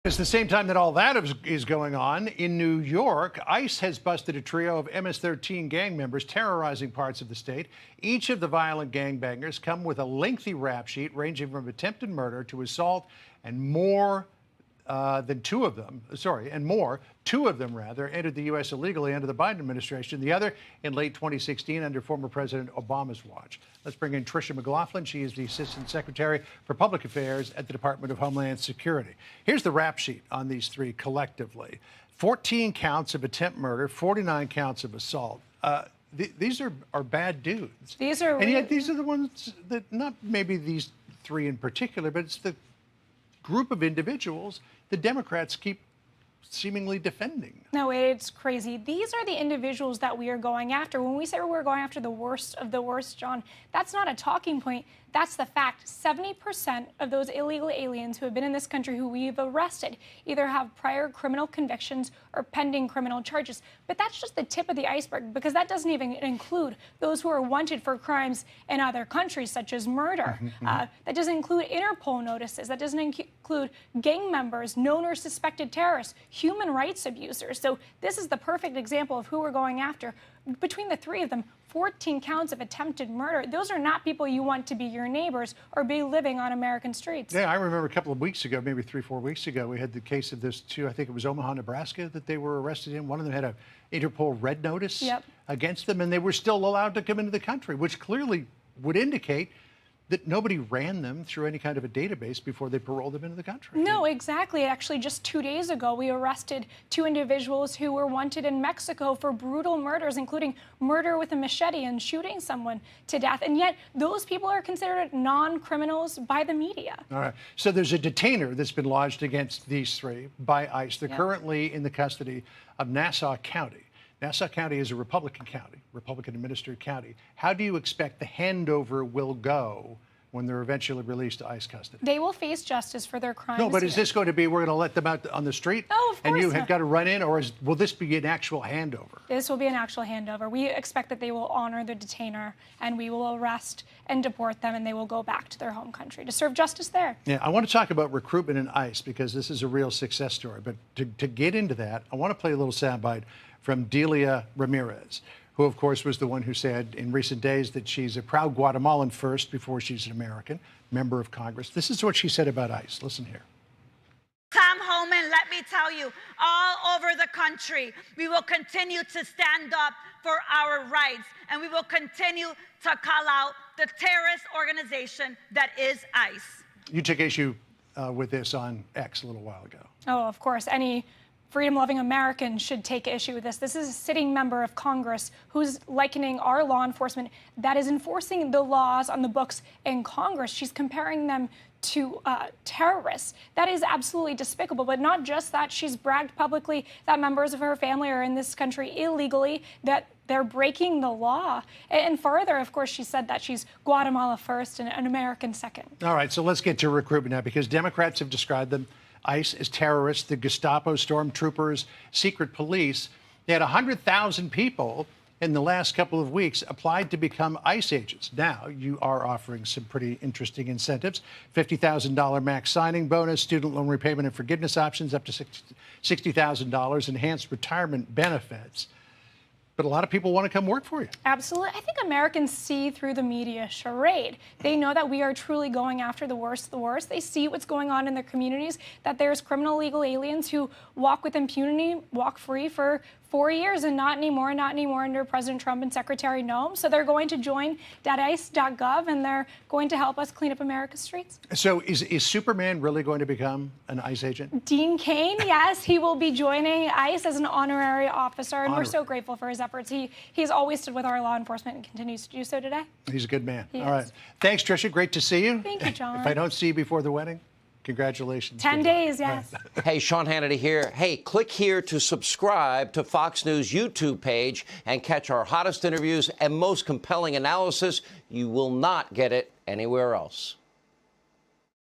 It's the same time that all that is going on in New York. ICE has busted a trio of MS-13 gang members terrorizing parts of the state. Each of the violent gangbangers come with a lengthy rap sheet ranging from attempted murder to assault and more than two of them, entered the U.S. illegally under the Biden administration. The other in late 2016 under former President Obama's watch. Let's bring in Tricia McLaughlin. She is the Assistant Secretary for Public Affairs at the Department of Homeland Security. Here's the rap sheet on these three collectively. 14 counts of attempt murder, 49 counts of assault. These are bad dudes. And yet these are the ones that, not maybe these three in particular, but it's the group of individuals the Democrats keep seemingly defending. No, it's crazy. These are the individuals that we are going after. When we say we're going after the worst of the worst, John, that's not a talking point. That's the fact. 70% of those illegal aliens who have been in this country who we've arrested either have prior criminal convictions or pending criminal charges. But that's just the tip of the iceberg, because that doesn't even include those who are wanted for crimes in other countries, such as murder. That doesn't include Interpol notices. That doesn't include gang members, known or suspected terrorists, human rights abusers. So this is the perfect example of who we're going after. Between the three of them, 14 counts of attempted murder. Those are not people you want to be your neighbors or be living on American streets. Yeah, I remember a couple of weeks ago, maybe 3-4 weeks ago, we had the case of this two, I think it was Omaha, Nebraska, that they were arrested in. One of them had a Interpol red notice against them, and they were still allowed to come into the country, which clearly would indicate that nobody ran them through any kind of a database before they paroled them into the country. No, exactly. Actually, just 2 days ago, we arrested two individuals who were wanted in Mexico for brutal murders, including murder with a machete and shooting someone to death. And yet, those people are considered non-criminals by the media. All right. So there's a detainer that's been lodged against these three by ICE. They're currently in the custody of Nassau County. Nassau County is a Republican county, Republican-administered county. How do you expect the handover will go when they're eventually released to ICE custody? They will face justice for their crimes. No, but is this going to be, we're going to let them out on the street? Oh, of course. And you have got to run in, or will this be an actual handover? This will be an actual handover. We expect that they will honor the detainer, and we will arrest and deport them, and they will go back to their home country to serve justice there. Yeah, I want to talk about recruitment in ICE, because this is a real success story. But to get into that, I want to play a little soundbite from Delia Ramirez, who, of course, was the one who said in recent days that she's a proud Guatemalan first before she's an American member of Congress. This is what she said about ICE. Listen here. Tom Homan, let me tell you, all over the country, we will continue to stand up for our rights, and we will continue to call out the terrorist organization that is ICE. You took issue with this on X a little while ago. Oh, of course. Any freedom-loving American should take issue with this. This is a sitting member of Congress who's likening our law enforcement that is enforcing the laws on the books in Congress. She's comparing them to terrorists. That is absolutely despicable. But not just that, she's bragged publicly that members of her family are in this country illegally, that they're breaking the law. And further, of course, she said that she's Guatemala first and an American second. All right, so let's get to recruitment now, because Democrats have described them, ICE, as terrorists, the Gestapo, stormtroopers, secret police. They had 100,000 people in the last couple of weeks applied to become ICE agents. Now, you are offering some pretty interesting incentives: $50,000 max signing bonus, student loan repayment and forgiveness options up to $60,000, enhanced retirement benefits. But a lot of people want to come work for you. Absolutely. I think Americans see through the media charade. They know that we are truly going after the worst of the worst. They see what's going on in their communities, that there's criminal illegal aliens who walk with impunity, walk free for 4 years, and not anymore under President Trump and Secretary Noem. So they're going to join .ice.gov, and they're going to help us clean up America's streets. So is Superman really going to become an ICE agent? Dean Cain, yes, he will be joining ICE as an honorary officer, and we're so grateful for his efforts. He's always stood with our law enforcement and continues to do so today. He's a good man. All right. Thanks, Tricia. Great to see you. Thank you, John. If I don't see you before the wedding, congratulations. 10 days, yes. Hey, Sean Hannity here. Hey, click here to subscribe to Fox News YouTube page and catch our hottest interviews and most compelling analysis. You will not get it anywhere else.